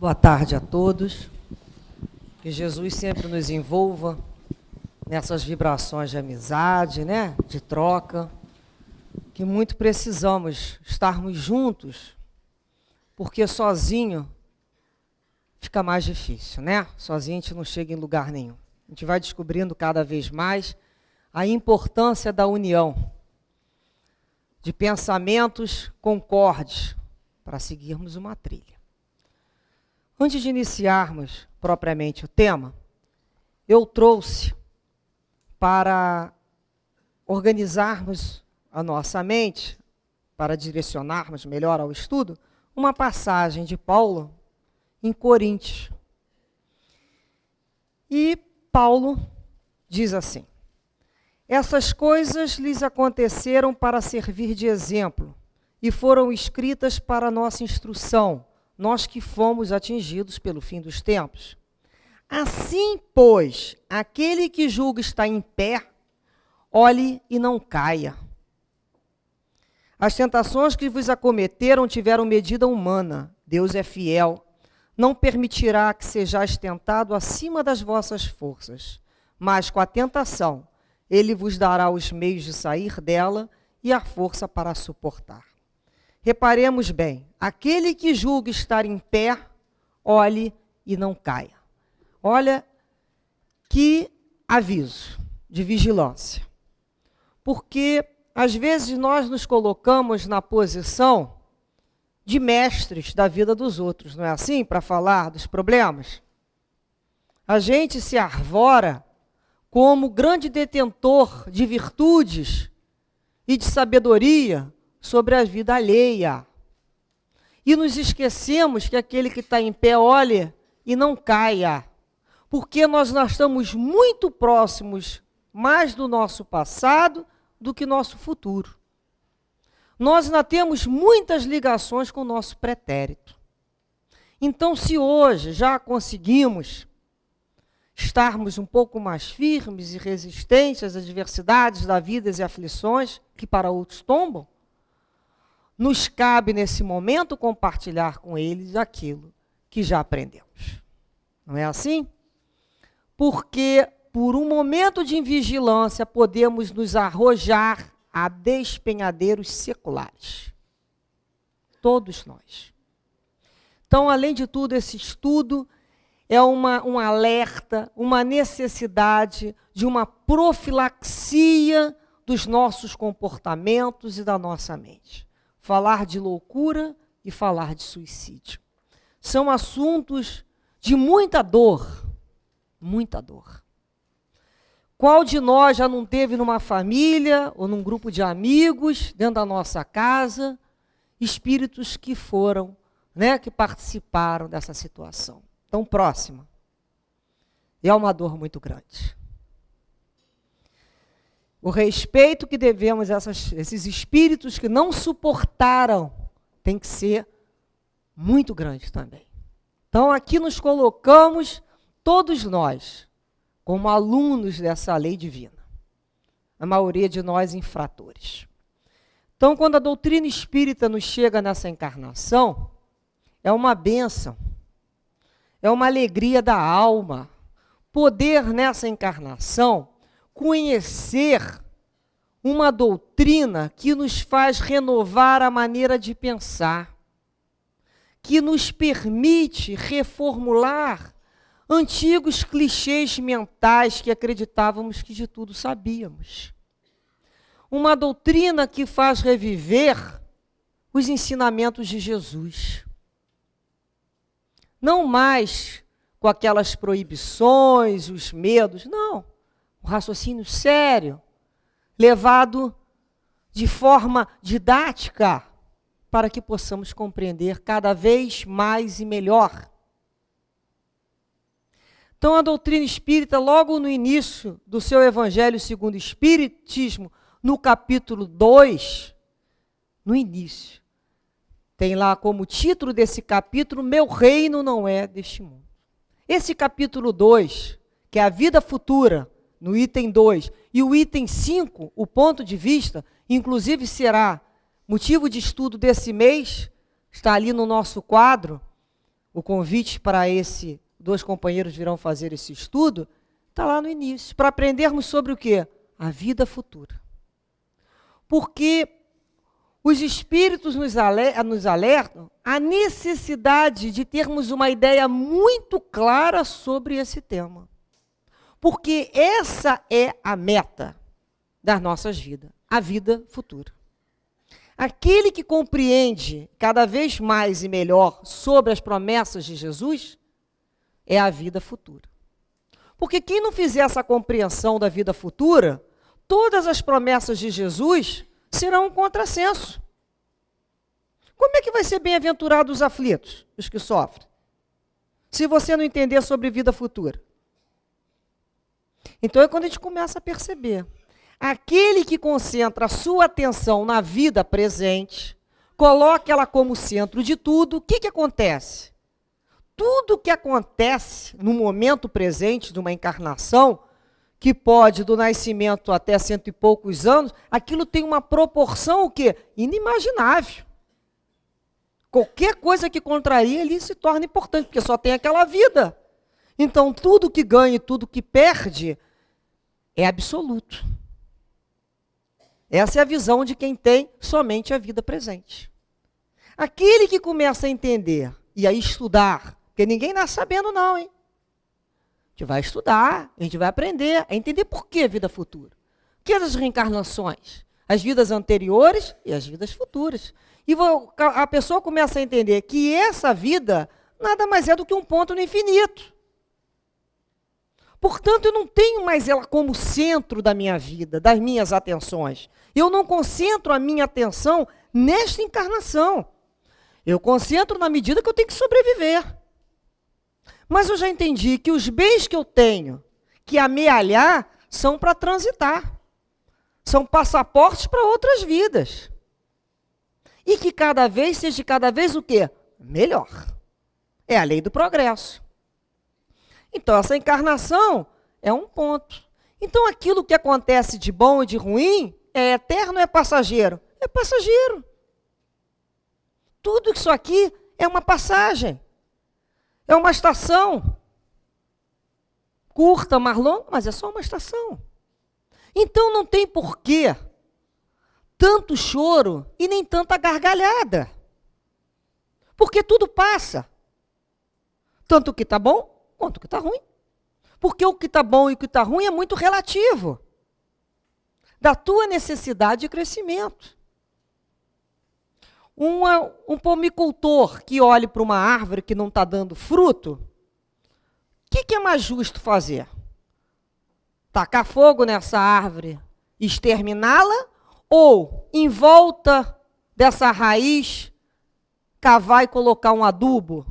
Boa tarde a todos. Que Jesus sempre nos envolva nessas vibrações de amizade, né? De troca. Que muito precisamos estarmos juntos, porque sozinho fica mais difícil, né? Sozinho a gente não chega em lugar nenhum. A gente vai descobrindo cada vez mais a importância da união, de pensamentos concordes, para seguirmos uma trilha. Antes de iniciarmos propriamente o tema, eu trouxe para organizarmos a nossa mente, para direcionarmos melhor ao estudo, uma passagem de Paulo em Coríntios. E Paulo diz assim: essas coisas lhes aconteceram para servir de exemplo e foram escritas para nossa instrução, nós que fomos atingidos pelo fim dos tempos. Assim, pois, aquele que julga estar em pé, olhe e não caia. As tentações que vos acometeram tiveram medida humana. Deus é fiel, não permitirá que sejais tentado acima das vossas forças, mas com a tentação, ele vos dará os meios de sair dela e a força para suportar. Reparemos bem, aquele que julga estar em pé, olhe e não caia. Olha que aviso de vigilância. Porque às vezes nós nos colocamos na posição de mestres da vida dos outros, não é assim? Para falar dos problemas. A gente se arvora como grande detentor de virtudes e de sabedoria sobre a vida alheia. E nos esquecemos que aquele que está em pé olhe e não caia. Porque nós estamos muito próximos mais do nosso passado do que nosso futuro. Nós ainda temos muitas ligações com o nosso pretérito. Então, se hoje já conseguimos estarmos um pouco mais firmes e resistentes às adversidades da vida e aflições que para outros tombam, nos cabe nesse momento compartilhar com eles aquilo que já aprendemos. Não é assim? Porque por um momento de invigilância podemos nos arrojar a despenhadeiros seculares. Todos nós. Então, além de tudo, esse estudo é um alerta, uma necessidade de uma profilaxia dos nossos comportamentos e da nossa mente. Falar de loucura e falar de suicídio. São assuntos de muita dor. Muita dor. Qual de nós já não teve numa família ou num grupo de amigos, dentro da nossa casa, espíritos que foram, né, que participaram dessa situação tão próxima? E é uma dor muito grande. O respeito que devemos a esses espíritos que não suportaram tem que ser muito grande também. Então aqui nos colocamos todos nós como alunos dessa lei divina. A maioria de nós infratores. Então, quando a doutrina espírita nos chega nessa encarnação, é uma bênção, é uma alegria da alma, poder nessa encarnação conhecer uma doutrina que nos faz renovar a maneira de pensar, que nos permite reformular antigos clichês mentais que acreditávamos que de tudo sabíamos. Uma doutrina que faz reviver os ensinamentos de Jesus. Não mais com aquelas proibições, os medos, não. Um raciocínio sério, levado de forma didática, para que possamos compreender cada vez mais e melhor. Então, a doutrina espírita, logo no início do seu Evangelho segundo o Espiritismo, no capítulo 2, no início, tem lá como título desse capítulo, Meu reino não é deste mundo. Esse capítulo 2, que é a vida futura, no item 2, e o item 5, o ponto de vista, inclusive será motivo de estudo desse mês, está ali no nosso quadro, o convite para dois companheiros virão fazer esse estudo, está lá no início, para aprendermos sobre o quê? A vida futura. Porque os espíritos nos alertam a necessidade de termos uma ideia muito clara sobre esse tema. Porque essa é a meta das nossas vidas, a vida futura. Aquele que compreende cada vez mais e melhor sobre as promessas de Jesus é a vida futura. Porque quem não fizer essa compreensão da vida futura, todas as promessas de Jesus serão um contrassenso. Como é que vai ser bem-aventurado os aflitos, os que sofrem, se você não entender sobre vida futura? Então é quando a gente começa a perceber. Aquele que concentra a sua atenção na vida presente, coloca ela como centro de tudo, o que acontece? Tudo que acontece no momento presente de uma encarnação, que pode do nascimento até 100 e poucos anos, aquilo tem uma proporção o quê? Inimaginável. Qualquer coisa que contraria ali se torna importante, porque só tem aquela vida. Então tudo que ganha e tudo que perde é absoluto. Essa é a visão de quem tem somente a vida presente. Aquele que começa a entender e a estudar, porque ninguém nasce sabendo não, hein? A gente vai estudar, a gente vai aprender, a entender por que vida futura. O que as reencarnações? As vidas anteriores e as vidas futuras. E a pessoa começa a entender que essa vida nada mais é do que um ponto no infinito. Portanto, eu não tenho mais ela como centro da minha vida, das minhas atenções. Eu não concentro a minha atenção nesta encarnação. Eu concentro na medida que eu tenho que sobreviver. Mas eu já entendi que os bens que eu tenho que amealhar são para transitar. São passaportes para outras vidas. E que cada vez seja cada vez o quê? Melhor. É a lei do progresso. Então, essa encarnação é um ponto. Então, aquilo que acontece de bom e de ruim é eterno ou é passageiro? É passageiro. Tudo isso aqui é uma passagem. É uma estação. Curta, mais longa, mas é só uma estação. Então, não tem porquê tanto choro e nem tanta gargalhada. Porque tudo passa. Tanto o que está bom, quanto o que está ruim. Porque o que está bom e o que está ruim é muito relativo. Da tua necessidade de crescimento. Um pomicultor que olhe para uma árvore que não está dando fruto, o que é mais justo fazer? Tacar fogo nessa árvore, exterminá-la, ou em volta dessa raiz, cavar e colocar um adubo?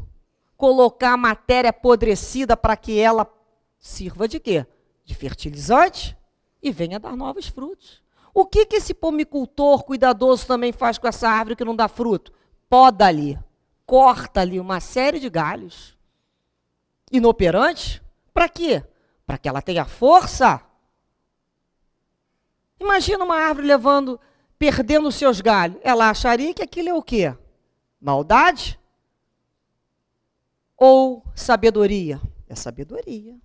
Colocar matéria apodrecida para que ela sirva de quê? De fertilizante e venha dar novos frutos. O que esse pomicultor cuidadoso também faz com essa árvore que não dá fruto? Poda ali, corta ali uma série de galhos inoperantes. Para quê? Para que ela tenha força. Imagina uma árvore perdendo os seus galhos. Ela acharia que aquilo é o quê? Maldade? Ou sabedoria? É sabedoria.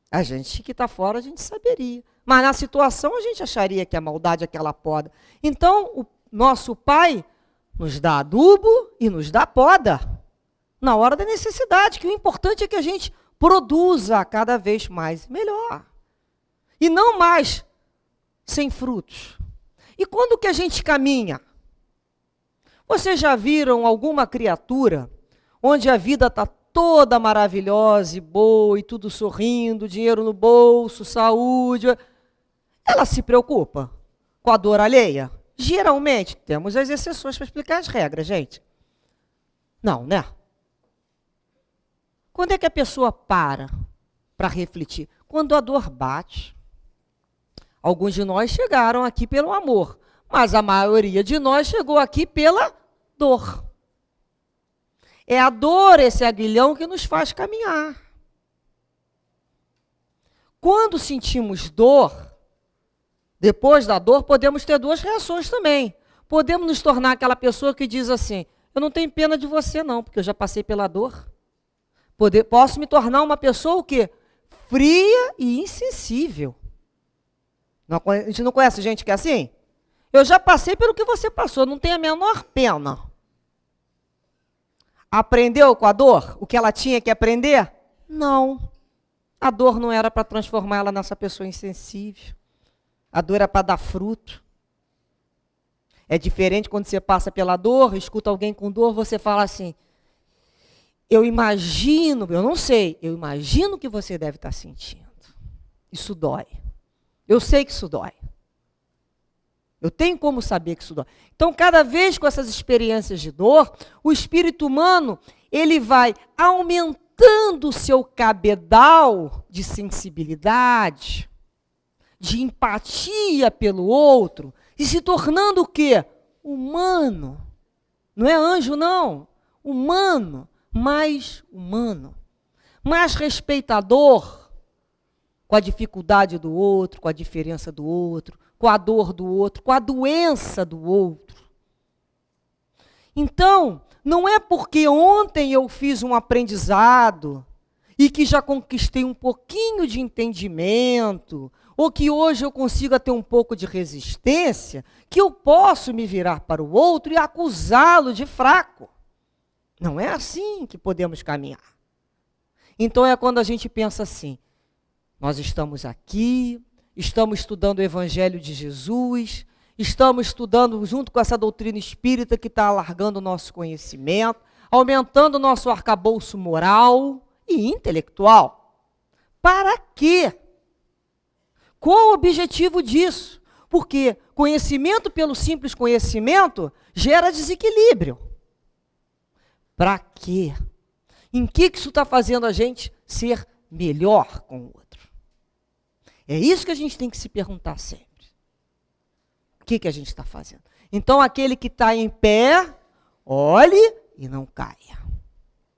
A gente que está fora, a gente saberia. Mas na situação, a gente acharia que a maldade é aquela poda. Então, o nosso Pai nos dá adubo e nos dá poda. Na hora da necessidade, que o importante é que a gente produza cada vez mais melhor. E não mais sem frutos. E quando que a gente caminha? Vocês já viram alguma criatura onde a vida está toda maravilhosa e boa, e tudo sorrindo, dinheiro no bolso, saúde? Ela se preocupa com a dor alheia? Geralmente, temos as exceções para explicar as regras, gente. Não, né? Quando é que a pessoa para refletir? Quando a dor bate. Alguns de nós chegaram aqui pelo amor, mas a maioria de nós chegou aqui pela dor. É a dor, esse aguilhão, que nos faz caminhar. Quando sentimos dor, depois da dor, podemos ter duas reações também. Podemos nos tornar aquela pessoa que diz assim: eu não tenho pena de você não, porque eu já passei pela dor. Posso me tornar uma pessoa o quê? Fria e insensível. A gente não conhece gente que é assim? Eu já passei pelo que você passou, não tem a menor pena. Aprendeu com a dor o que ela tinha que aprender? Não. A dor não era para transformar ela nessa pessoa insensível. A dor era para dar fruto. É diferente quando você passa pela dor, escuta alguém com dor, você fala assim, eu imagino, eu não sei, eu imagino que você deve estar sentindo. Isso dói. Eu sei que isso dói. Eu tenho como saber que isso dói. Então, cada vez com essas experiências de dor, o espírito humano, ele vai aumentando o seu cabedal de sensibilidade, de empatia pelo outro, e se tornando o quê? Humano. Não é anjo, não. Humano. Mais humano. Mais respeitador com a dificuldade do outro, com a diferença do outro, com a dor do outro, com a doença do outro. Então, não é porque ontem eu fiz um aprendizado e que já conquistei um pouquinho de entendimento, ou que hoje eu consiga ter um pouco de resistência, que eu posso me virar para o outro e acusá-lo de fraco. Não é assim que podemos caminhar. Então é quando a gente pensa assim, nós estamos aqui, estamos estudando o Evangelho de Jesus, estamos estudando junto com essa doutrina espírita que está alargando o nosso conhecimento, aumentando o nosso arcabouço moral e intelectual. Para quê? Qual o objetivo disso? Porque conhecimento pelo simples conhecimento gera desequilíbrio. Para quê? Em que isso está fazendo a gente ser melhor com o outro? É isso que a gente tem que se perguntar sempre. O que a gente está fazendo? Então, aquele que está em pé, olhe e não caia.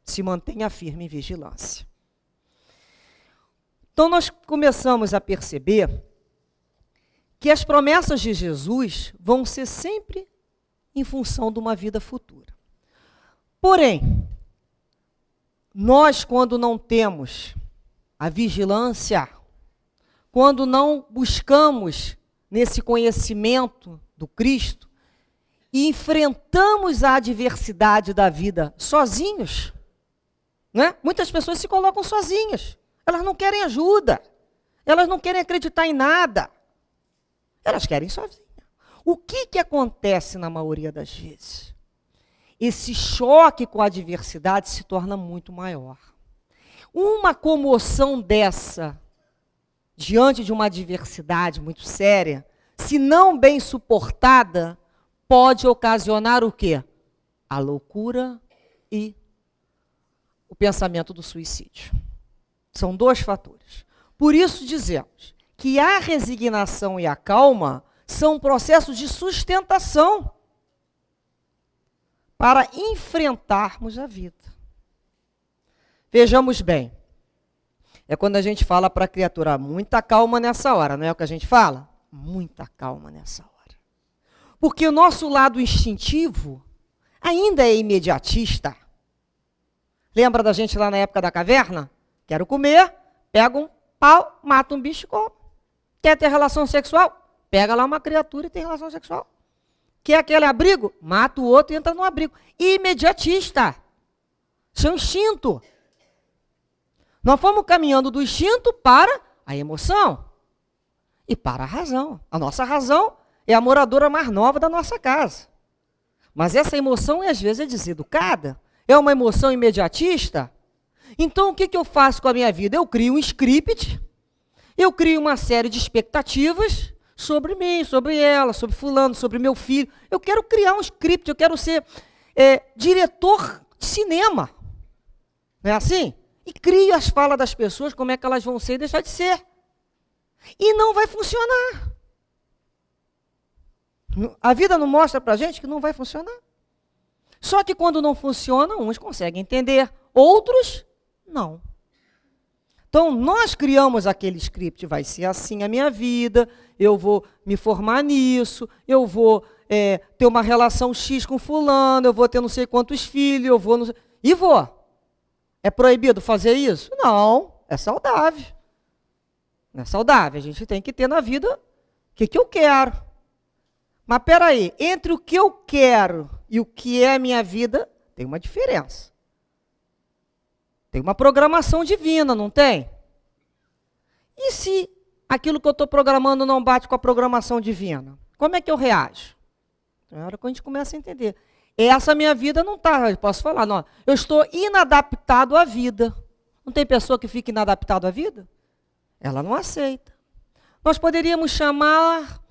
Se mantenha firme em vigilância. Então, nós começamos a perceber que as promessas de Jesus vão ser sempre em função de uma vida futura. Porém, nós, quando não temos a vigilância, quando não buscamos nesse conhecimento do Cristo e enfrentamos a adversidade da vida sozinhos, né? Muitas pessoas se colocam sozinhas, elas não querem ajuda, elas não querem acreditar em nada, elas querem sozinhas. O que acontece na maioria das vezes? Esse choque com a adversidade se torna muito maior. Uma comoção dessa, diante de uma adversidade muito séria, se não bem suportada, pode ocasionar o quê? A loucura e o pensamento do suicídio. São dois fatores. Por isso dizemos que a resignação e a calma são processos de sustentação para enfrentarmos a vida. Vejamos bem, é quando a gente fala para a criatura, muita calma nessa hora, não é o que a gente fala? Muita calma nessa hora. Porque o nosso lado instintivo ainda é imediatista. Lembra da gente lá na época da caverna? Quero comer, pega um pau, mata um bicho e come. Quer ter relação sexual? Pega lá uma criatura e tem relação sexual. Quer aquele abrigo? Mata o outro e entra no abrigo. Imediatista. Isso é um instinto. Nós fomos caminhando do instinto para a emoção e para a razão. A nossa razão é a moradora mais nova da nossa casa. Mas essa emoção, às vezes, é deseducada. É uma emoção imediatista. Então, o que eu faço com a minha vida? Eu crio um script, eu crio uma série de expectativas sobre mim, sobre ela, sobre fulano, sobre meu filho. Eu quero criar um script, eu quero ser diretor de cinema. Não é assim? E crio as falas das pessoas, como é que elas vão ser e deixar de ser. E não vai funcionar. A vida não mostra pra gente que não vai funcionar. Só que quando não funciona, uns conseguem entender, outros não. Então, nós criamos aquele script, vai ser assim a minha vida, eu vou me formar nisso, eu vou ter uma relação X com fulano, eu vou ter não sei quantos filhos, eu vou... E vou. É proibido fazer isso? Não, é saudável. Não é saudável, a gente tem que ter na vida o que eu quero. Mas peraí, entre o que eu quero e o que é a minha vida, tem uma diferença. Tem uma programação divina, não tem? E se aquilo que eu estou programando não bate com a programação divina? Como é que eu reajo? É a hora que a gente começa a entender. Essa minha vida não está, eu posso falar, não, eu estou inadaptado à vida. Não tem pessoa que fica inadaptada à vida? Ela não aceita. Nós poderíamos chamar,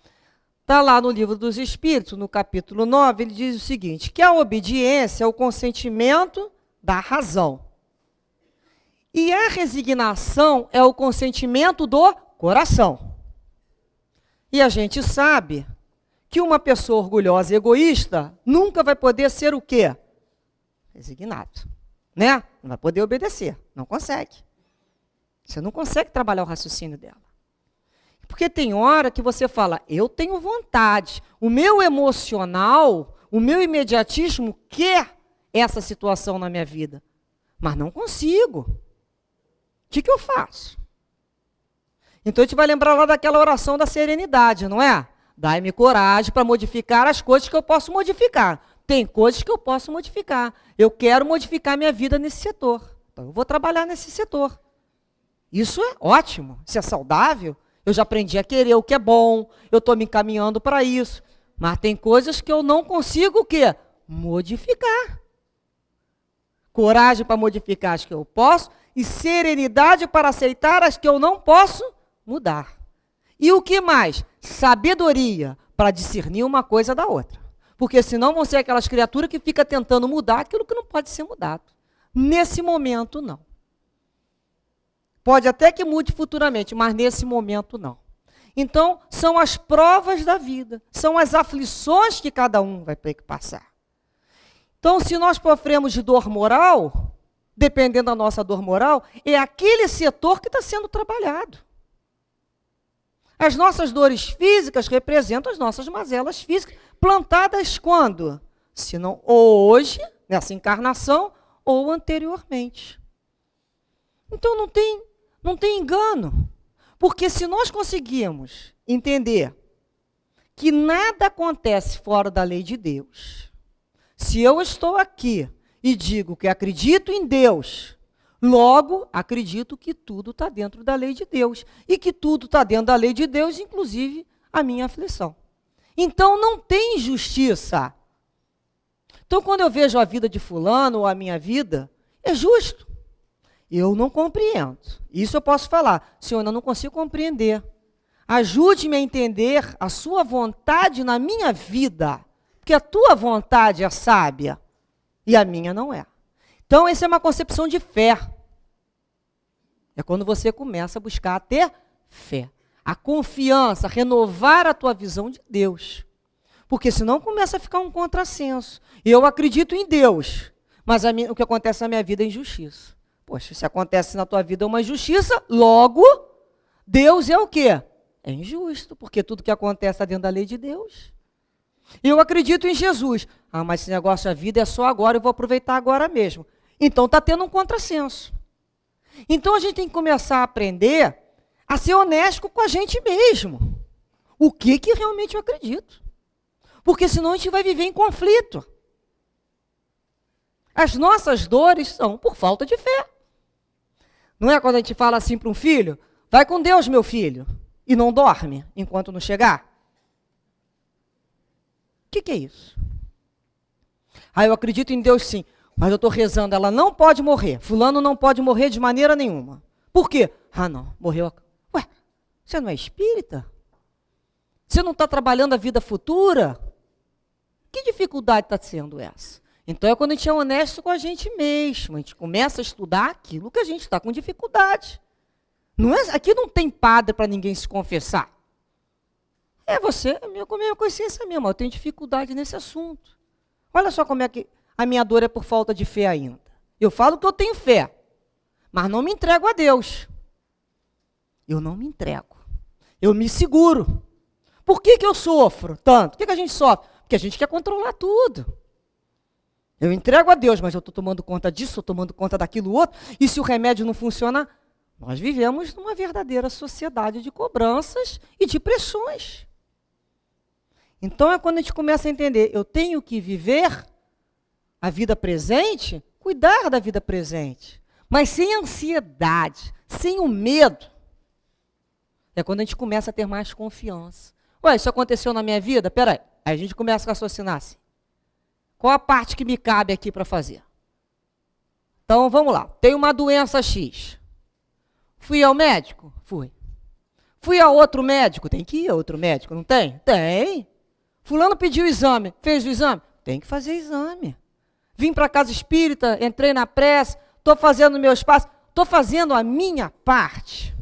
está lá no Livro dos Espíritos, no capítulo 9, ele diz o seguinte, que a obediência é o consentimento da razão. E a resignação é o consentimento do coração. E a gente sabe que uma pessoa orgulhosa e egoísta nunca vai poder ser o quê? Resignado. Né? Não vai poder obedecer. Não consegue. Você não consegue trabalhar o raciocínio dela. Porque tem hora que você fala, eu tenho vontade. O meu emocional, o meu imediatismo quer essa situação na minha vida. Mas não consigo. O que eu faço? Então a gente vai lembrar lá daquela oração da serenidade, não é? Dai-me coragem para modificar as coisas que eu posso modificar. Tem coisas que eu posso modificar. Eu quero modificar minha vida nesse setor. Então eu vou trabalhar nesse setor. Isso é ótimo, isso é saudável. Eu já aprendi a querer o que é bom, eu estou me encaminhando para isso. Mas tem coisas que eu não consigo o quê? Modificar. Coragem para modificar as que eu posso e serenidade para aceitar as que eu não posso mudar. E o que mais? Sabedoria para discernir uma coisa da outra. Porque senão vão ser aquelas criaturas que ficam tentando mudar aquilo que não pode ser mudado. Nesse momento, não. Pode até que mude futuramente, mas nesse momento, não. Então, são as provas da vida, são as aflições que cada um vai ter que passar. Então, se nós sofremos de dor moral, dependendo da nossa dor moral, é aquele setor que está sendo trabalhado. As nossas dores físicas representam as nossas mazelas físicas, plantadas quando? Se não hoje, nessa encarnação, ou anteriormente. Então não tem engano. Porque se nós conseguirmos entender que nada acontece fora da lei de Deus, se eu estou aqui e digo que acredito em Deus, logo acredito que tudo está dentro da lei de Deus. E que tudo está dentro da lei de Deus, inclusive a minha aflição. Então não tem injustiça. Então quando eu vejo a vida de fulano ou a minha vida, é justo. Eu não compreendo. Isso eu posso falar. Senhor, eu não consigo compreender. Ajude-me a entender a sua vontade na minha vida. Porque a tua vontade é sábia e a minha não é. Então, essa é uma concepção de fé. É quando você começa a buscar a ter fé. A confiança, renovar a tua visão de Deus. Porque senão começa a ficar um contrassenso. Eu acredito em Deus, mas o que acontece na minha vida é injustiça. Poxa, se acontece na tua vida uma injustiça, logo, Deus é o quê? É injusto, porque tudo que acontece está dentro da lei de Deus. Eu acredito em Jesus. Ah, mas esse negócio da vida é só agora, eu vou aproveitar agora mesmo. Então está tendo um contrassenso. Então a gente tem que começar a aprender a ser honesto com a gente mesmo. O que realmente eu acredito? Porque senão a gente vai viver em conflito. As nossas dores são por falta de fé. Não é quando a gente fala assim para um filho, vai com Deus, meu filho, e não dorme enquanto não chegar? O que é isso? Ah, eu acredito em Deus sim, mas eu estou rezando, ela não pode morrer. Fulano não pode morrer de maneira nenhuma. Por quê? Ah, não, morreu. Ué, você não é espírita? Você não está trabalhando a vida futura? Que dificuldade está sendo essa? Então é quando a gente é honesto com a gente mesmo. A gente começa a estudar aquilo que a gente está com dificuldade. Não é, aqui não tem padre para ninguém se confessar. É você, com a minha consciência mesmo. Eu tenho dificuldade nesse assunto. Olha só como é que a minha dor é por falta de fé ainda. Eu falo que eu tenho fé, mas não me entrego a Deus. Eu não me entrego. Eu me seguro. Por que eu sofro tanto? Por que a gente sofre? Porque a gente quer controlar tudo. Eu entrego a Deus, mas eu estou tomando conta disso, estou tomando conta daquilo outro, e se o remédio não funcionar, nós vivemos numa verdadeira sociedade de cobranças e de pressões. Então é quando a gente começa a entender, eu tenho que viver a vida presente, cuidar da vida presente, mas sem ansiedade, sem o medo. É quando a gente começa a ter mais confiança. Ué, isso aconteceu na minha vida? Peraí. Aí a gente começa a raciocinar assim. Qual a parte que me cabe aqui para fazer? Então, vamos lá. Tenho uma doença X. Fui ao médico? Fui. Fui a outro médico? Tem que ir a outro médico, não tem? Tem. Fulano pediu o exame. Fez o exame? Tem que fazer exame. Vim para a casa espírita, entrei na prece, estou fazendo meus passos, estou fazendo a minha parte.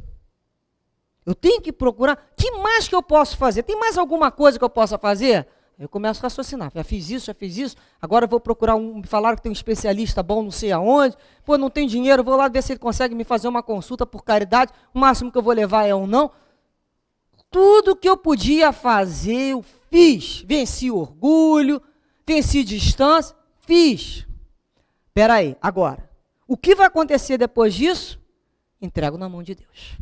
Eu tenho que procurar, que mais que eu posso fazer? Tem mais alguma coisa que eu possa fazer? Eu começo a raciocinar, já fiz isso, agora eu vou procurar me falaram que tem um especialista bom não sei aonde, pô, não tem dinheiro, vou lá ver se ele consegue me fazer uma consulta por caridade, o máximo que eu vou levar é um não. Tudo que eu podia fazer, eu fiz. Venci o orgulho, venci distância, fiz. Espera aí, agora, o que vai acontecer depois disso? Entrego na mão de Deus.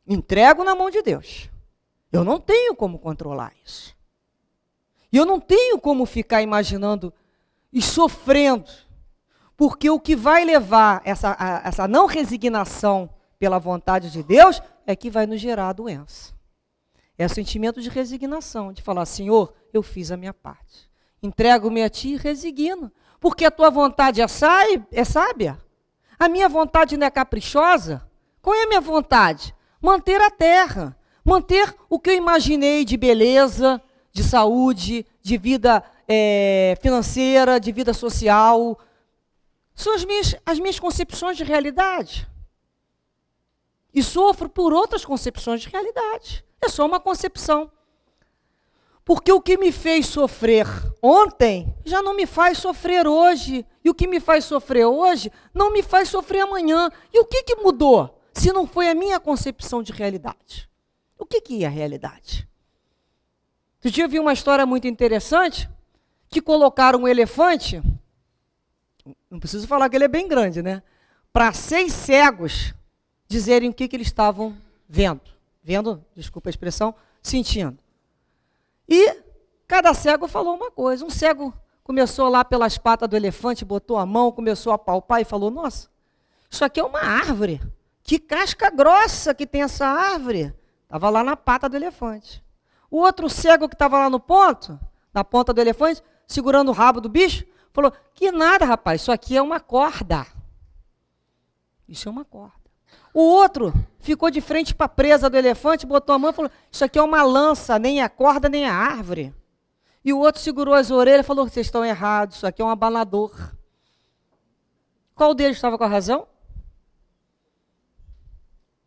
Entrego na mão de Deus. Eu não tenho como controlar isso. E eu não tenho como ficar imaginando e sofrendo, porque o que vai levar essa não resignação pela vontade de Deus é que vai nos gerar a doença. É o sentimento de resignação, de falar, Senhor, eu fiz a minha parte. Entrego-me a Ti e resigno, porque a Tua vontade é sábia. A minha vontade não é caprichosa. Qual é a minha vontade? Manter a terra, manter o que eu imaginei de beleza, de saúde, de vida financeira, de vida social. São as minhas concepções de realidade. E sofro por outras concepções de realidade. É só uma concepção. Porque o que me fez sofrer ontem, já não me faz sofrer hoje. E o que me faz sofrer hoje, não me faz sofrer amanhã. E o que mudou, se não foi a minha concepção de realidade? O que é a realidade? Outro dia eu vi uma história muito interessante, que colocaram um elefante, não preciso falar que ele é bem grande, né? Para 6 cegos dizerem o que eles estavam vendo, desculpa a expressão, sentindo. E cada cego falou uma coisa. Um cego começou lá pelas patas do elefante, botou a mão, começou a palpar e falou, nossa, isso aqui é uma árvore. Que casca grossa que tem essa árvore. Estava lá na pata do elefante. O outro cego que estava lá no ponto, na ponta do elefante, segurando o rabo do bicho, falou, que nada, rapaz, isso aqui é uma corda. Isso é uma corda. O outro ficou de frente para a presa do elefante, botou a mão e falou, isso aqui é uma lança, nem a corda, nem a árvore. E o outro segurou as orelhas e falou, vocês estão errados, isso aqui é um abanador. Qual deles estava com a razão?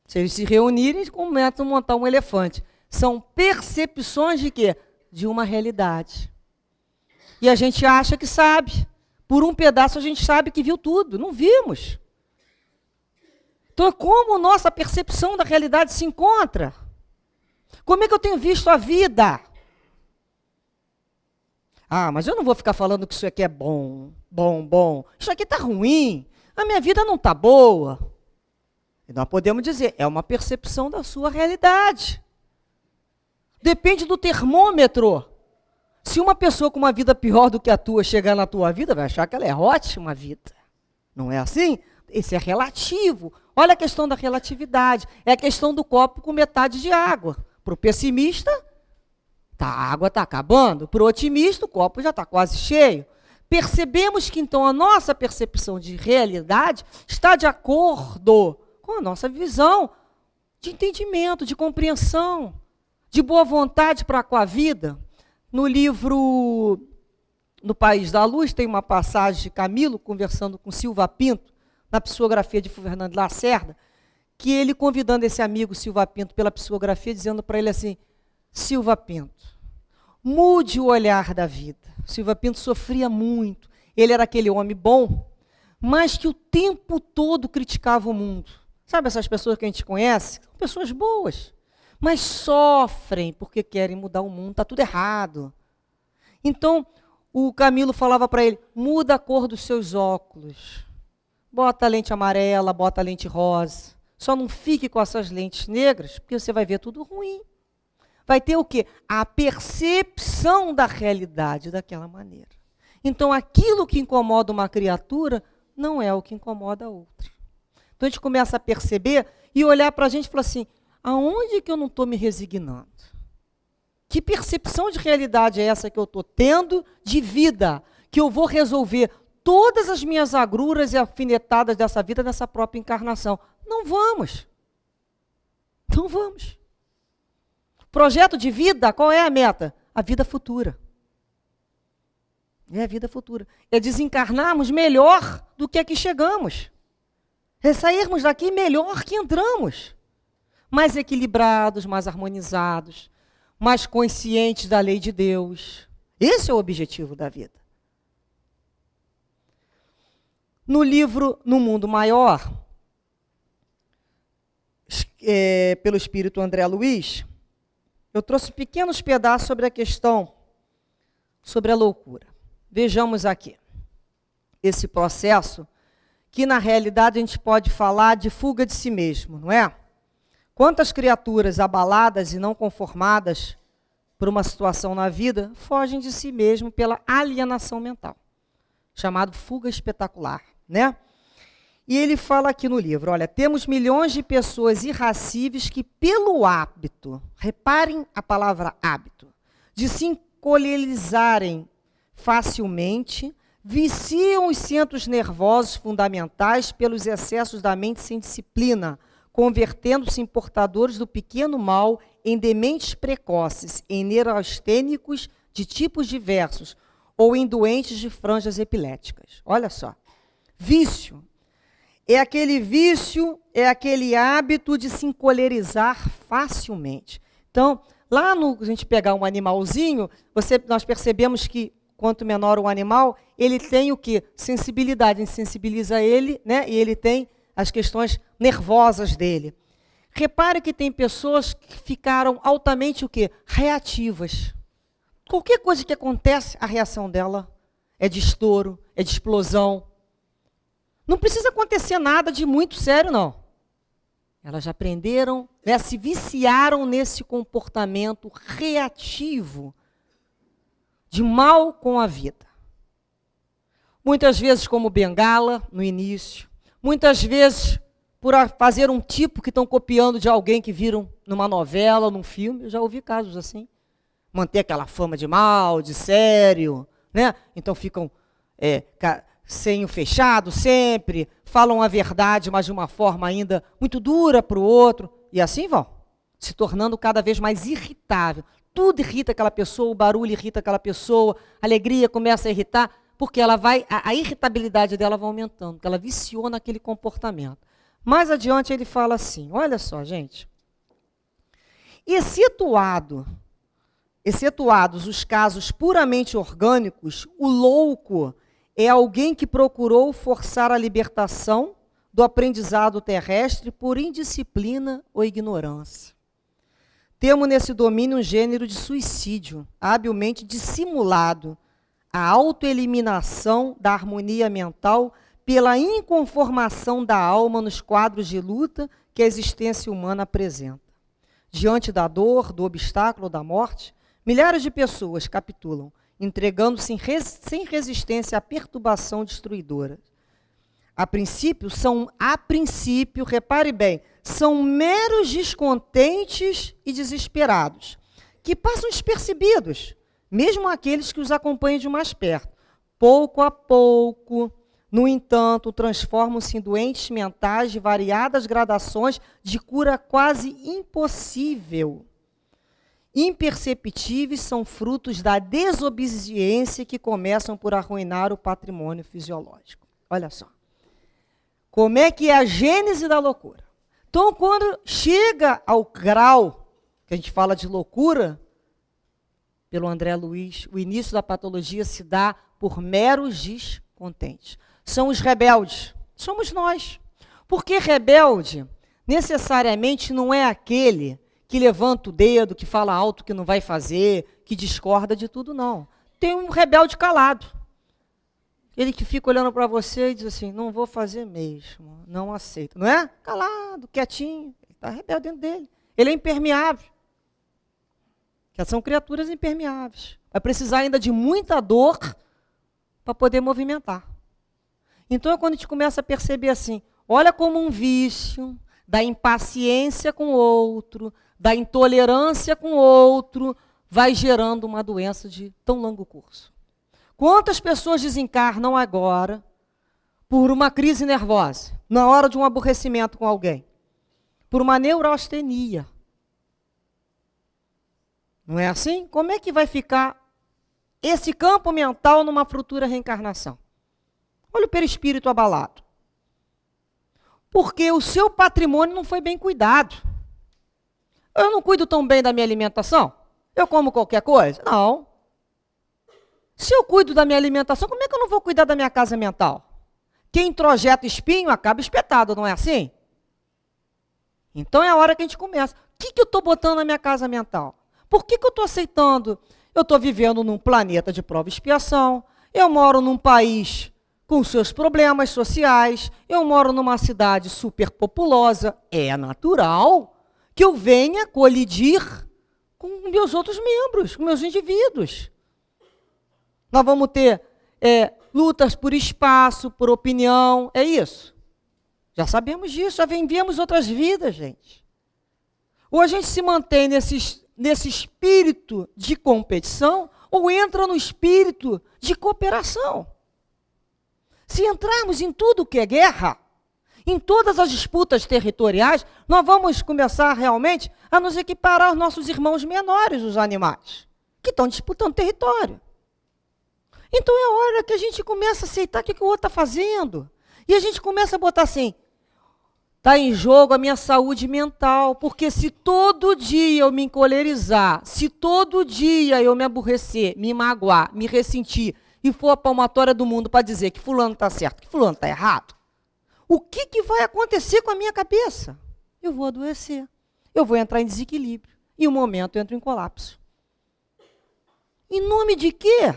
Se eles se reunirem, eles começam a montar um elefante. São percepções de quê? De uma realidade. E a gente acha que sabe. Por um pedaço a gente sabe que viu tudo. Não vimos. Então, como nossa percepção da realidade se encontra? Como é que eu tenho visto a vida? Ah, mas eu não vou ficar falando que isso aqui é bom. Isso aqui está ruim. A minha vida não está boa. E nós podemos dizer, é uma percepção da sua realidade. Depende do termômetro. Se uma pessoa com uma vida pior do que a tua chegar na tua vida, vai achar que ela é ótima vida. Não é assim? Esse é relativo. Olha a questão da relatividade. É a questão do copo com metade de água. Para o pessimista, a água está acabando. Para o otimista, o copo já está quase cheio. Percebemos que, então, a nossa percepção de realidade está de acordo com a nossa visão de entendimento, de compreensão, de boa vontade para com a vida. No livro No País da Luz, tem uma passagem de Camilo conversando com Silva Pinto, na psicografia de Fernando Lacerda, que ele convidando esse amigo Silva Pinto pela psicografia, dizendo para ele assim, Silva Pinto, mude o olhar da vida. Silva Pinto sofria muito, ele era aquele homem bom, mas que o tempo todo criticava o mundo. Sabe essas pessoas que a gente conhece? São pessoas boas, mas sofrem porque querem mudar o mundo, está tudo errado. Então, o Camilo falava para ele, muda a cor dos seus óculos. Bota a lente amarela, bota a lente rosa. Só não fique com essas lentes negras, porque você vai ver tudo ruim. Vai ter o quê? A percepção da realidade daquela maneira. Então, aquilo que incomoda uma criatura não é o que incomoda a outra. Então, a gente começa a perceber e olhar para a gente e falar assim, aonde que eu não estou me resignando? Que percepção de realidade é essa que eu estou tendo de vida? Que eu vou resolver todas as minhas agruras e alfinetadas dessa vida nessa própria encarnação. Não vamos. Não vamos. Projeto de vida, qual é a meta? A vida futura. É a vida futura. É desencarnarmos melhor do que aqui chegamos. É sairmos daqui melhor que entramos. Mais equilibrados, mais harmonizados, mais conscientes da lei de Deus. Esse é o objetivo da vida. No livro No Mundo Maior, pelo espírito André Luiz, eu trouxe pequenos pedaços sobre a questão, sobre a loucura. Vejamos aqui esse processo, que na realidade a gente pode falar de fuga de si mesmo, não é? Quantas criaturas abaladas e não conformadas por uma situação na vida fogem de si mesmo pela alienação mental, chamado fuga espetacular, né? E ele fala aqui no livro, olha, temos milhões de pessoas irracíveis que pelo hábito, reparem a palavra hábito, de se encolherizarem facilmente, viciam os centros nervosos fundamentais pelos excessos da mente sem disciplina, convertendo-se em portadores do pequeno mal, em dementes precoces, em neurastênicos de tipos diversos, ou em doentes de franjas epiléticas. Olha só, vício. É aquele hábito de se encolerizar facilmente. Então, lá no a gente pegar um animalzinho, nós percebemos que quanto menor o animal, ele tem o quê? Sensibilidade, a gente sensibiliza ele, né? E ele tem as questões nervosas dele. Repare que tem pessoas que ficaram altamente o quê? Reativas. Qualquer coisa que acontece, a reação dela é de estouro, é de explosão. Não precisa acontecer nada de muito sério, não. Elas já aprenderam, né, se viciaram nesse comportamento reativo de mal com a vida. Muitas vezes como bengala, no início. Muitas vezes por fazer um tipo que estão copiando de alguém que viram numa novela, num filme. Eu já ouvi casos assim. Manter aquela fama de mal, de sério, né? Então ficam senho fechado sempre, falam a verdade, mas de uma forma ainda muito dura para o outro. E assim vão, se tornando cada vez mais irritável. Tudo irrita aquela pessoa, o barulho irrita aquela pessoa, a alegria começa a irritar, porque ela a irritabilidade dela vai aumentando, porque ela viciou naquele comportamento. Mais adiante ele fala assim, olha só, gente. Excetuados os casos puramente orgânicos, o louco é alguém que procurou forçar a libertação do aprendizado terrestre por indisciplina ou ignorância. Temos nesse domínio um gênero de suicídio, habilmente dissimulado, a autoeliminação da harmonia mental pela inconformação da alma nos quadros de luta que a existência humana apresenta. Diante da dor, do obstáculo, da morte, milhares de pessoas capitulam, entregando-se sem resistência à perturbação destruidora. A princípio, repare bem, são meros descontentes e desesperados, que passam despercebidos, mesmo aqueles que os acompanham de mais perto. Pouco a pouco, no entanto, transformam-se em doentes mentais de variadas gradações de cura quase impossível. Imperceptíveis são frutos da desobediência que começam por arruinar o patrimônio fisiológico. Olha só. Como é que é a gênese da loucura? Então, quando chega ao grau, que a gente fala de loucura, pelo André Luiz, o início da patologia se dá por meros descontentes. São os rebeldes, somos nós. Porque rebelde, necessariamente, não é aquele que levanta o dedo, que fala alto que não vai fazer, que discorda de tudo, não. tem um rebelde calado. Ele que fica olhando para você e diz assim, não vou fazer mesmo, não aceito. Não é? Calado, quietinho, ele está rebelde dentro dele. Ele é impermeável. Que são criaturas impermeáveis. Vai precisar ainda de muita dor para poder movimentar. Então é quando a gente começa a perceber assim, olha como um vício da impaciência com o outro, da intolerância com o outro, vai gerando uma doença de tão longo curso. Quantas pessoas desencarnam agora por uma crise nervosa, na hora de um aborrecimento com alguém? Por uma neurastenia. Não é assim? Como é que vai ficar esse campo mental numa futura reencarnação? Olha o perispírito abalado. Porque o seu patrimônio não foi bem cuidado. Eu não cuido tão bem da minha alimentação? Eu como qualquer coisa? Não. Se eu cuido da minha alimentação, como é que eu não vou cuidar da minha casa mental? Quem introjeta espinho acaba espetado, não é assim? Então é a hora que a gente começa. O que eu estou botando na minha casa mental? Por que eu estou aceitando? Eu estou vivendo num planeta de prova e expiação, eu moro num país com seus problemas sociais, eu moro numa cidade superpopulosa, é natural que eu venha colidir com meus outros membros, com meus indivíduos. Nós vamos ter lutas por espaço, por opinião, é isso. Já sabemos disso, já vivemos outras vidas, gente. Ou a gente se mantém nesse espírito de competição, ou entra no espírito de cooperação. Se entrarmos em tudo que é guerra, em todas as disputas territoriais, nós vamos começar realmente a nos equiparar aos nossos irmãos menores, os animais, que estão disputando território. Então é a hora que a gente começa a aceitar o que o outro está fazendo. E a gente começa a botar assim, está em jogo a minha saúde mental, porque se todo dia eu me encolerizar, se todo dia eu me aborrecer, me magoar, me ressentir, e for a palmatória do mundo para dizer que fulano está certo, que fulano está errado, o que vai acontecer com a minha cabeça? Eu vou adoecer, eu vou entrar em desequilíbrio, e um momento eu entro em colapso. Em nome de quê?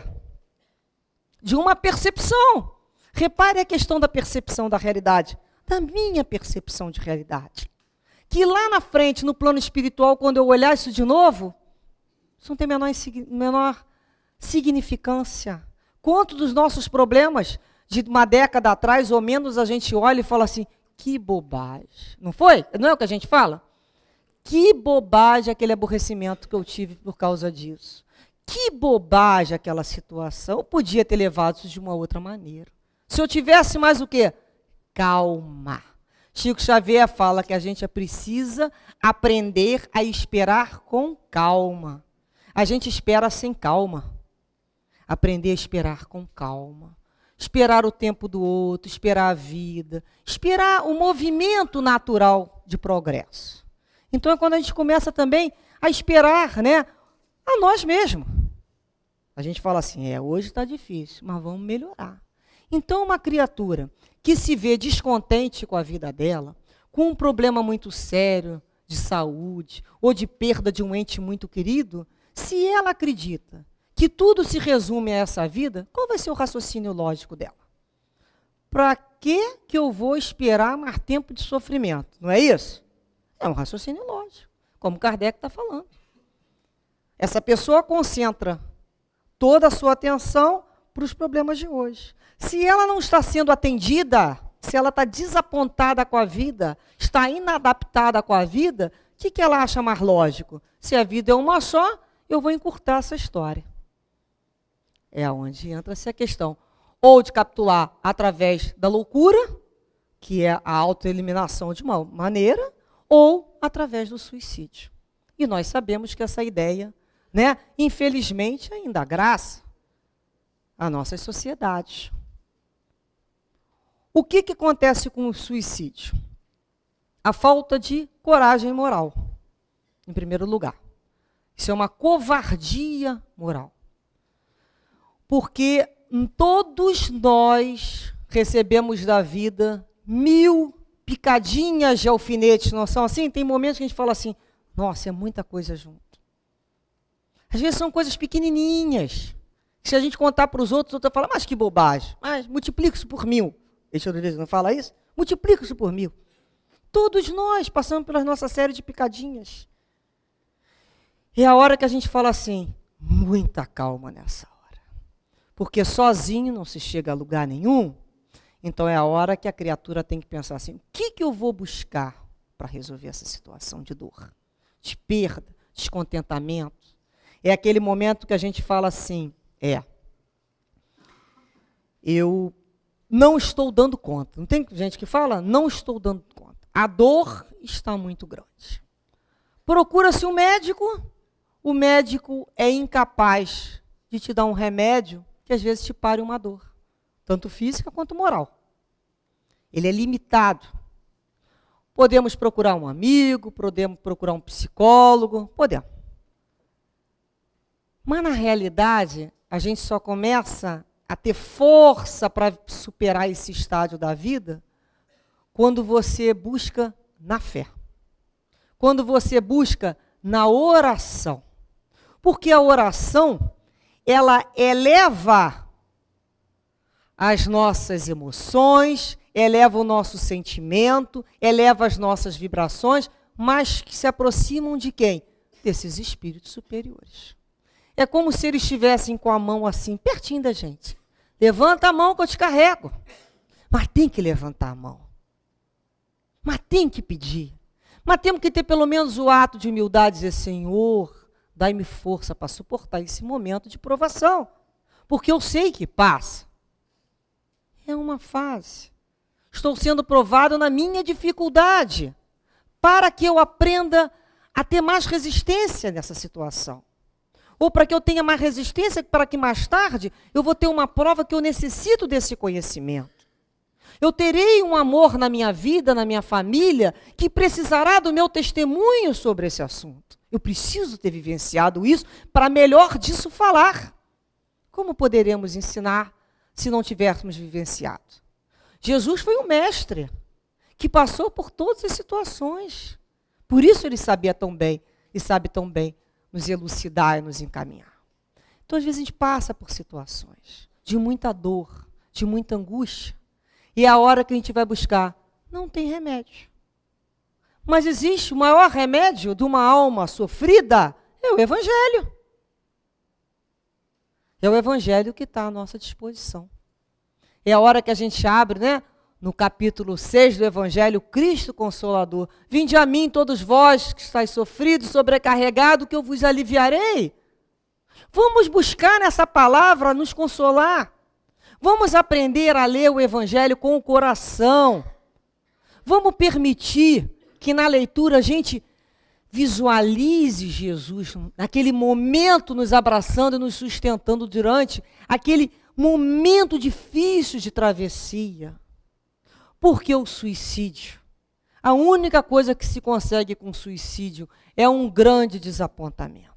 De uma percepção. Repare a questão da percepção da realidade, da minha percepção de realidade. Que lá na frente, no plano espiritual, quando eu olhar isso de novo, isso não tem menor significância. Quanto dos nossos problemas de uma década atrás ou menos a gente olha e fala assim, que bobagem. Não foi? Não é o que a gente fala? Que bobagem aquele aborrecimento que eu tive por causa disso. Que bobagem aquela situação. Eu podia ter levado isso de uma outra maneira. Se eu tivesse mais o quê? Calma. Chico Xavier fala que a gente precisa aprender a esperar com calma. A gente espera sem calma. Aprender a esperar com calma. Esperar o tempo do outro, esperar a vida, esperar o movimento natural de progresso. Então é quando a gente começa também a esperar, né, a nós mesmos. A gente fala assim, hoje está difícil, mas vamos melhorar. Então uma criatura que se vê descontente com a vida dela, com um problema muito sério de saúde ou de perda de um ente muito querido, se ela acredita que tudo se resume a essa vida, qual vai ser o raciocínio lógico dela? Para que eu vou esperar mais tempo de sofrimento? Não é isso? É um raciocínio lógico, como Kardec está falando. Essa pessoa concentra toda a sua atenção para os problemas de hoje. Se ela não está sendo atendida, se ela está desapontada com a vida, está inadaptada com a vida, o que ela acha mais lógico? Se a vida é uma só, eu vou encurtar essa história. É onde entra-se a questão. Ou de capitular através da loucura, que é a autoeliminação de uma maneira, ou através do suicídio. E nós sabemos que essa ideia, né, infelizmente, ainda graça a nossas sociedades. O que acontece com o suicídio? A falta de coragem moral, em primeiro lugar. Isso é uma covardia moral. Porque todos nós recebemos da vida 1000 picadinhas de alfinetes, não são assim? Tem momentos que a gente fala assim, nossa, é muita coisa junto. Às vezes são coisas pequenininhas, Se a gente contar para os outros vão falar, mas que bobagem, mas multiplica isso por 1000. Esse outro não fala isso? Multiplica isso por 1000. Todos nós passamos pela nossa série de picadinhas. É a hora que a gente fala assim, muita calma nessa hora. Porque sozinho não se chega a lugar nenhum. Então é a hora que a criatura tem que pensar assim, o que eu vou buscar para resolver essa situação de dor, de perda, descontentamento? É aquele momento que a gente fala assim, eu não estou dando conta. Não tem gente que fala, não estou dando conta. A dor está muito grande. Procura-se um médico, o médico é incapaz de te dar um remédio que às vezes te pare uma dor, tanto física quanto moral. Ele é limitado. Podemos procurar um amigo, podemos procurar um psicólogo, podemos. Mas na realidade, a gente só começa a ter força para superar esse estágio da vida quando você busca na fé. Quando você busca na oração. Porque a oração, ela eleva as nossas emoções, eleva o nosso sentimento, eleva as nossas vibrações, mas que se aproximam de quem? Desses espíritos superiores. É como se eles estivessem com a mão assim, pertinho da gente. Levanta a mão que eu te carrego. Mas tem que levantar a mão. Mas tem que pedir. Mas temos que ter pelo menos o ato de humildade e dizer, Senhor, dai-me força para suportar esse momento de provação. Porque eu sei que passa. É uma fase. Estou sendo provado na minha dificuldade. Para que eu aprenda a ter mais resistência nessa situação. Ou para que eu tenha mais resistência, para que mais tarde eu vou ter uma prova que eu necessito desse conhecimento. Eu terei um amor na minha vida, na minha família, que precisará do meu testemunho sobre esse assunto. Eu preciso ter vivenciado isso para melhor disso falar. Como poderemos ensinar se não tivéssemos vivenciado? Jesus foi um mestre que passou por todas as situações. Por isso ele sabia tão bem e sabe tão bem nos elucidar e nos encaminhar. Então, às vezes, a gente passa por situações de muita dor, de muita angústia, e é a hora que a gente vai buscar, não tem remédio. Mas existe o maior remédio de uma alma sofrida, é o Evangelho. É o Evangelho que está à nossa disposição. É a hora que a gente abre, né? No capítulo 6 do Evangelho, Cristo Consolador. Vinde a mim, todos vós que estáis sofridos, sobrecarregados, que eu vos aliviarei. Vamos buscar nessa palavra nos consolar. Vamos aprender a ler o Evangelho com o coração. Vamos permitir que na leitura a gente visualize Jesus naquele momento nos abraçando e nos sustentando durante aquele momento difícil de travessia. Porque o suicídio, a única coisa que se consegue com o suicídio é um grande desapontamento.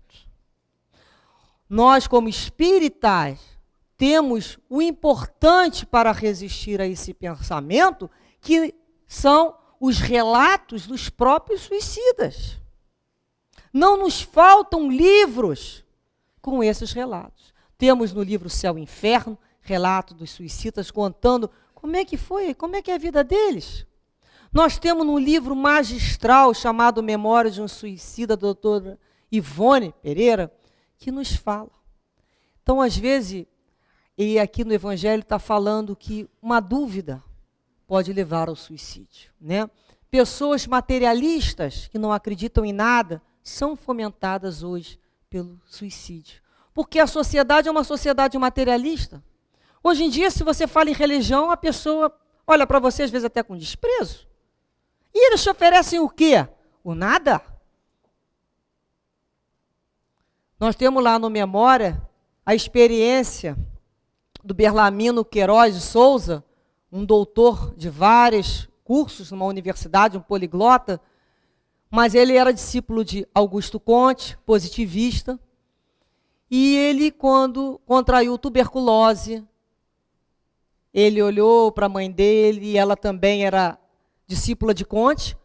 Nós, como espíritas, temos o importante para resistir a esse pensamento, que são os relatos dos próprios suicidas. Não nos faltam livros com esses relatos. Temos no livro Céu e Inferno, relato dos suicidas contando como é que foi, como é que é a vida deles. Nós temos um livro magistral chamado Memórias de um Suicida, da doutora Ivone Pereira, que nos fala. Então, às vezes, e aqui no Evangelho está falando que uma dúvida pode levar ao suicídio, né? Pessoas materialistas que não acreditam em nada são fomentadas hoje pelo suicídio. Porque a sociedade é uma sociedade materialista. Hoje em dia, se você fala em religião, a pessoa olha para você, às vezes, até com desprezo. E eles te oferecem o quê? O nada. Nós temos lá no Memória a experiência do Berlamino Queiroz de Souza, um doutor de vários cursos numa universidade, um poliglota, mas ele era discípulo de Augusto Comte, positivista, e ele, quando contraiu tuberculose, ele olhou para a mãe dele, e ela também era discípula de Comte,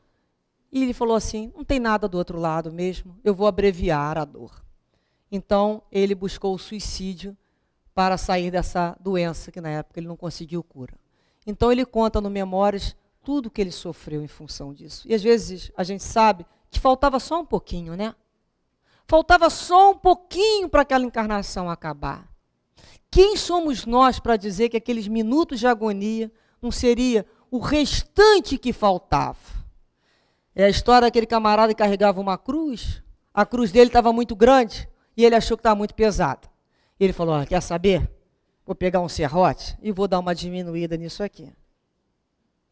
e ele falou assim, não tem nada do outro lado mesmo, eu vou abreviar a dor. Então, ele buscou o suicídio para sair dessa doença, que na época ele não conseguiu cura. Então ele conta no Memórias tudo que ele sofreu em função disso. E às vezes a gente sabe que faltava só um pouquinho, né? Faltava só um pouquinho para aquela encarnação acabar. Quem somos nós para dizer que aqueles minutos de agonia não seria o restante que faltava? É a história daquele camarada que carregava uma cruz, a cruz dele estava muito grande e ele achou que estava muito pesada. Ele falou, quer saber? Vou pegar um serrote e vou dar uma diminuída nisso aqui.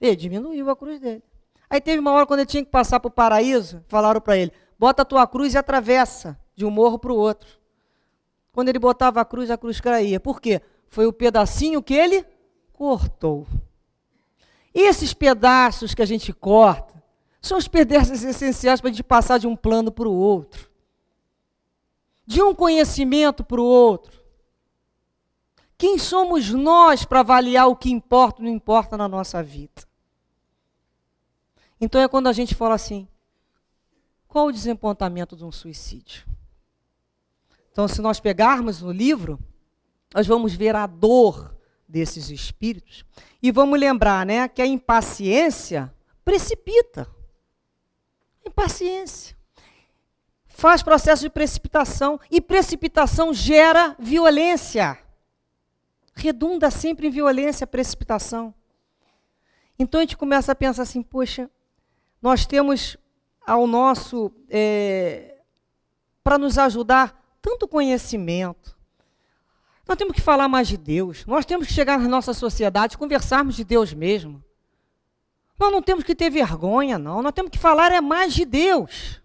Ele diminuiu a cruz dele. Aí teve uma hora quando ele tinha que passar para o paraíso, falaram para ele, bota a tua cruz e atravessa de um morro para o outro. Quando ele botava a cruz caía. Por quê? Foi o pedacinho que ele cortou. Esses pedaços que a gente corta são os pedaços essenciais para a gente passar de um plano para o outro. De um conhecimento para o outro. Quem somos nós para avaliar o que importa ou não importa na nossa vida? Então é quando a gente fala assim, qual o desapontamento de um suicídio? Então, se nós pegarmos no livro, nós vamos ver a dor desses espíritos e vamos lembrar, né, que a impaciência precipita. Impaciência faz processo de precipitação e precipitação gera violência. Redunda sempre em violência, precipitação. Então a gente começa a pensar assim, poxa, nós temos ao nosso, para nos ajudar, tanto conhecimento. Nós temos que falar mais de Deus. Nós temos que chegar na nossa sociedade, conversarmos de Deus mesmo. Nós não temos que ter vergonha, não. Nós temos que falar mais de Deus.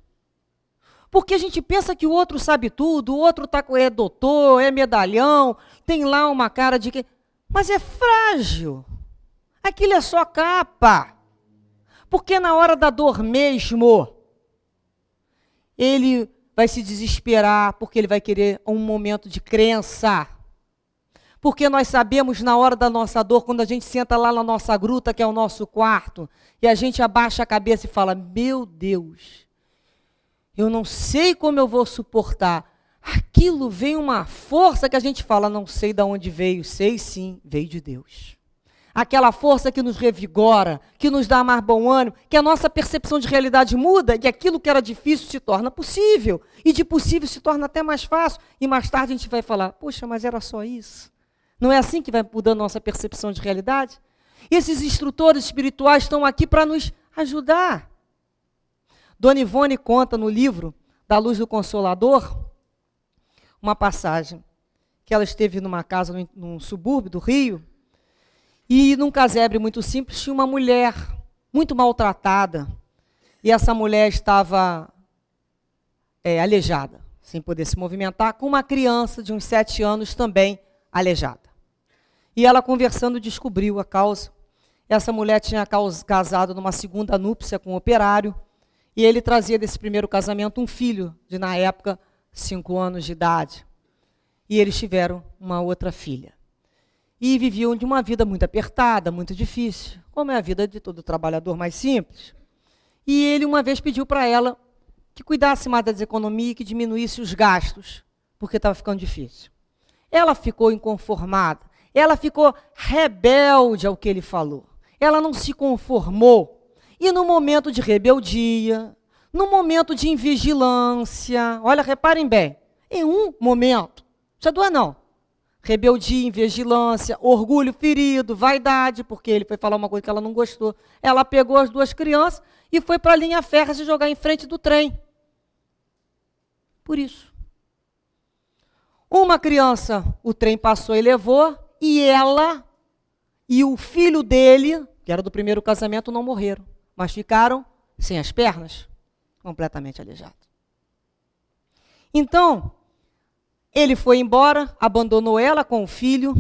Porque a gente pensa que o outro sabe tudo, o outro é doutor, é medalhão, tem lá uma cara de que... Mas é frágil. Aquilo é só capa. Porque na hora da dor mesmo, ele vai se desesperar, porque ele vai querer um momento de crença. Porque nós sabemos na hora da nossa dor, quando a gente senta lá na nossa gruta, que é o nosso quarto, e a gente abaixa a cabeça e fala, meu Deus, eu não sei como eu vou suportar. Aquilo vem uma força que a gente fala, não sei de onde veio, sei sim, veio de Deus. Aquela força que nos revigora, que nos dá mais bom ânimo, que a nossa percepção de realidade muda, e aquilo que era difícil se torna possível, e de possível se torna até mais fácil, e mais tarde a gente vai falar, poxa, mas era só isso. Não é assim que vai mudando a nossa percepção de realidade? E esses instrutores espirituais estão aqui para nos ajudar. Dona Ivone conta no livro Da Luz do Consolador, uma passagem, que ela esteve numa casa num subúrbio do Rio, e num casebre muito simples tinha uma mulher muito maltratada, e essa mulher estava aleijada, sem poder se movimentar, com uma criança de uns 7 anos também aleijada. E ela conversando descobriu a causa. Essa mulher tinha casado numa segunda núpcia com um operário, e ele trazia desse primeiro casamento um filho de, na época, 5 anos de idade. E eles tiveram uma outra filha. E viviam de uma vida muito apertada, muito difícil, como é a vida de todo trabalhador mais simples. E ele uma vez pediu para ela que cuidasse mais das economias e que diminuísse os gastos, porque estava ficando difícil. Ela ficou inconformada, ela ficou rebelde ao que ele falou. Ela não se conformou. E no momento de rebeldia, no momento de invigilância, olha, reparem bem, em um momento, não precisa doer não, rebeldia, invigilância, orgulho ferido, vaidade, porque ele foi falar uma coisa que ela não gostou. Ela pegou as 2 crianças e foi para a linha férrea se jogar em frente do trem. Por isso. Uma criança, o trem passou e levou, e ela e o filho dele, que era do primeiro casamento, não morreram, mas ficaram sem as pernas, completamente aleijados. Então, ele foi embora, abandonou ela com o filho,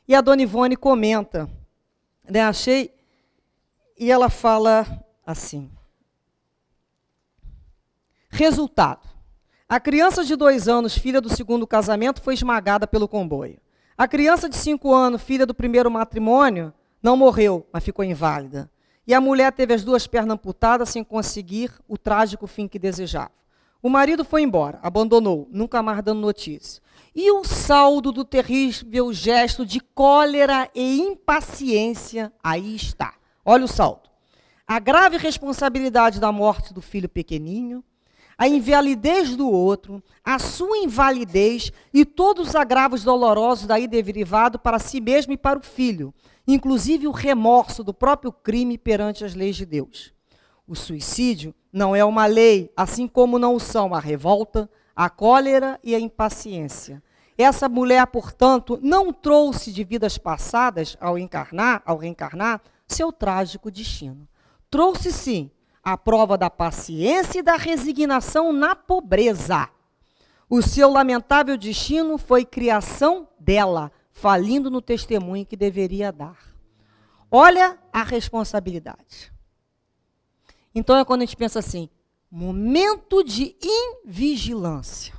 e a Dona Ivone comenta, né, e ela fala assim, resultado, a criança de 2 anos, filha do segundo casamento, foi esmagada pelo comboio. A criança de 5 anos, filha do primeiro matrimônio, não morreu, mas ficou inválida. E a mulher teve as 2 pernas amputadas sem conseguir o trágico fim que desejava. O marido foi embora, abandonou, nunca mais dando notícia. E o saldo do terrível gesto de cólera e impaciência, aí está. Olha o saldo. A grave responsabilidade da morte do filho pequeninho, a invalidez do outro, a sua invalidez e todos os agravos dolorosos daí derivado para si mesmo e para o filho, inclusive o remorso do próprio crime perante as leis de Deus. O suicídio não é uma lei, assim como não o são a revolta, a cólera e a impaciência. Essa mulher, portanto, não trouxe de vidas passadas, ao reencarnar, seu trágico destino. Trouxe, sim, a prova da paciência e da resignação na pobreza. O seu lamentável destino foi criação dela, falindo no testemunho que deveria dar. Olha a responsabilidade. Então é quando a gente pensa assim, momento de invigilância.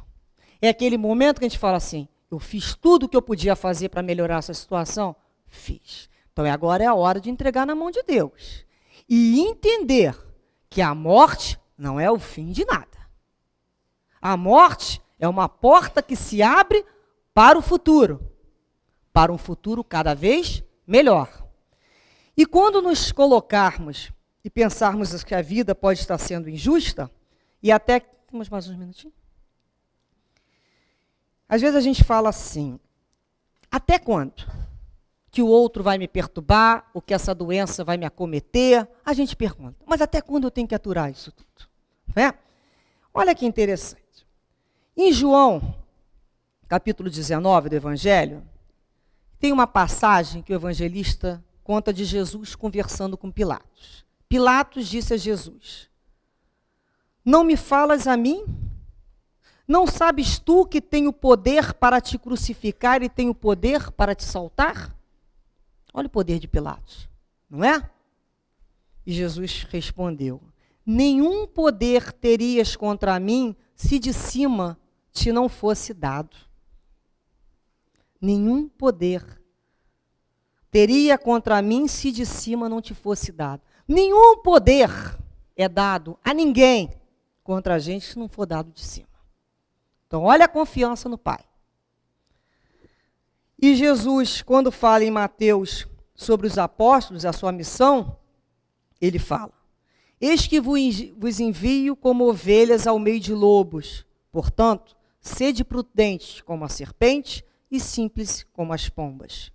É aquele momento que a gente fala assim, eu fiz tudo o que eu podia fazer para melhorar essa situação? Fiz. Então agora é a hora de entregar na mão de Deus. E entender que a morte não é o fim de nada. A morte é uma porta que se abre para o futuro. Para um futuro cada vez melhor. E quando nos colocarmos e pensarmos que a vida pode estar sendo injusta, e até... Temos mais uns minutinhos? Às vezes a gente fala assim, até quando que o outro vai me perturbar, ou que essa doença vai me acometer? A gente pergunta, mas até quando eu tenho que aturar isso tudo? Não é? Olha que interessante. Em João, capítulo 19 do Evangelho, tem uma passagem que o evangelista conta de Jesus conversando com Pilatos. Pilatos disse a Jesus, não me falas a mim? Não sabes tu que tenho poder para te crucificar e tenho poder para te soltar? Olha o poder de Pilatos, não é? E Jesus respondeu, nenhum poder terias contra mim se de cima te não fosse dado. Nenhum poder teria contra mim se de cima não te fosse dado. Nenhum poder é dado a ninguém contra a gente se não for dado de cima. Então, olha a confiança no Pai. E Jesus, quando fala em Mateus sobre os apóstolos, a sua missão, ele fala, eis que vos envio como ovelhas ao meio de lobos. Portanto, sede prudentes como a serpente e simples como as pombas.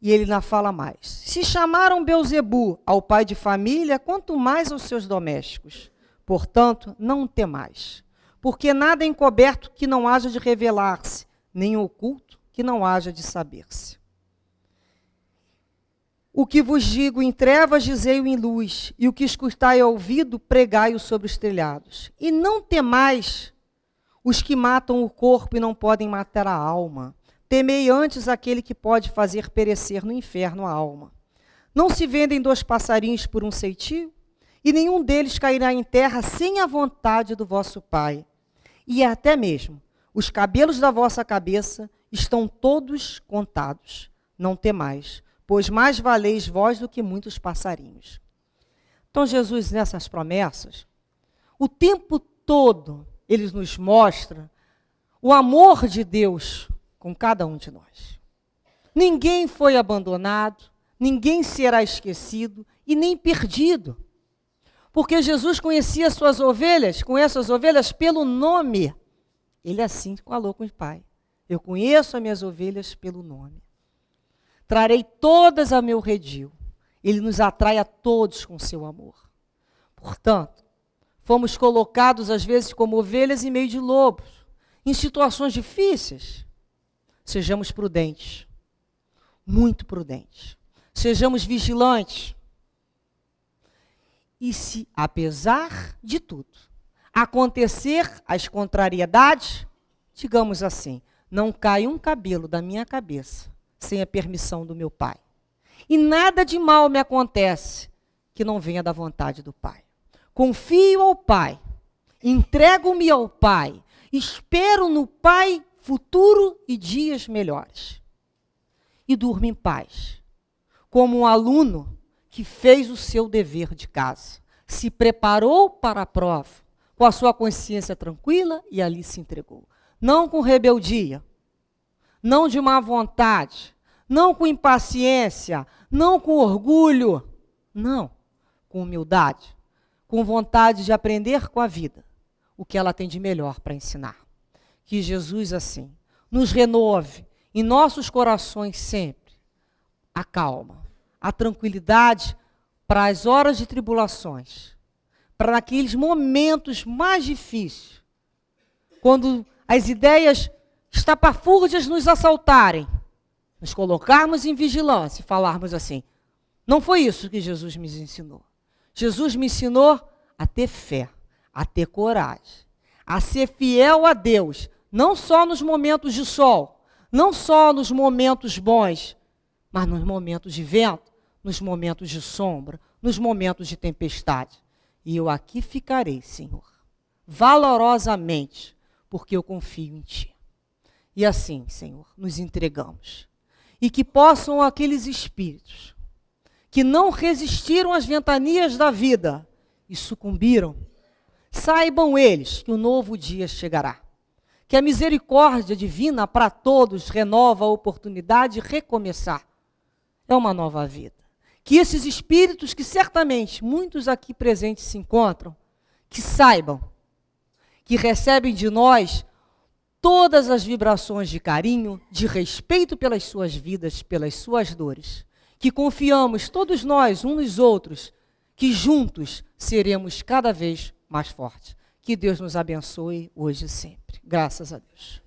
E ele ainda fala mais. Se chamaram Belzebu ao pai de família, quanto mais aos seus domésticos. Portanto, não temais, porque nada é encoberto que não haja de revelar-se, nem oculto que não haja de saber-se. O que vos digo em trevas, dizei-o em luz, e o que escutai ao ouvido, pregai-o sobre os telhados. E não temais os que matam o corpo e não podem matar a alma. Temei antes aquele que pode fazer perecer no inferno a alma. Não se vendem 2 passarinhos por um ceitio? E nenhum deles cairá em terra sem a vontade do vosso Pai. E até mesmo os cabelos da vossa cabeça estão todos contados. Não temais, pois mais valeis vós do que muitos passarinhos. Então Jesus, nessas promessas, o tempo todo, ele nos mostra o amor de Deus com cada um de nós. Ninguém foi abandonado, ninguém será esquecido e nem perdido. Porque Jesus conhecia as suas ovelhas, conhece as ovelhas pelo nome. Ele assim falou com o Pai. Eu conheço as minhas ovelhas pelo nome. Trarei todas a meu redil. Ele nos atrai a todos com seu amor. Portanto, fomos colocados às vezes como ovelhas em meio de lobos, em situações difíceis. Sejamos prudentes, muito prudentes. Sejamos vigilantes. E se, apesar de tudo, acontecer as contrariedades, digamos assim, não cai um cabelo da minha cabeça sem a permissão do meu Pai. E nada de mal me acontece que não venha da vontade do Pai. Confio ao Pai, entrego-me ao Pai, espero no Pai futuro e dias melhores. E durmo em paz, como um aluno que fez o seu dever de casa, se preparou para a prova, com a sua consciência tranquila e ali se entregou. não com rebeldia, não de má vontade, não com impaciência, não com orgulho, não, com humildade, com vontade de aprender com a vida o que ela tem de melhor para ensinar. Que Jesus, assim, nos renove em nossos corações sempre a calma, a tranquilidade para as horas de tribulações, para aqueles momentos mais difíceis, quando as ideias estapafúrdias nos assaltarem, nos colocarmos em vigilância e falarmos assim: não foi isso que Jesus me ensinou. Jesus me ensinou a ter fé, a ter coragem, a ser fiel a Deus, não só nos momentos de sol, não só nos momentos bons, mas nos momentos de vento, nos momentos de sombra, nos momentos de tempestade. E eu aqui ficarei, Senhor, valorosamente, porque eu confio em Ti. E assim, Senhor, nos entregamos. E que possam aqueles espíritos que não resistiram às ventanias da vida e sucumbiram, saibam eles que o novo dia chegará. Que a misericórdia divina para todos renova a oportunidade de recomeçar. É uma nova vida. Que esses espíritos, que certamente muitos aqui presentes se encontram, que saibam que recebem de nós todas as vibrações de carinho, de respeito pelas suas vidas, pelas suas dores. Que confiamos todos nós, uns nos outros, que juntos seremos cada vez mais fortes. Que Deus nos abençoe hoje e sempre. Graças a Deus.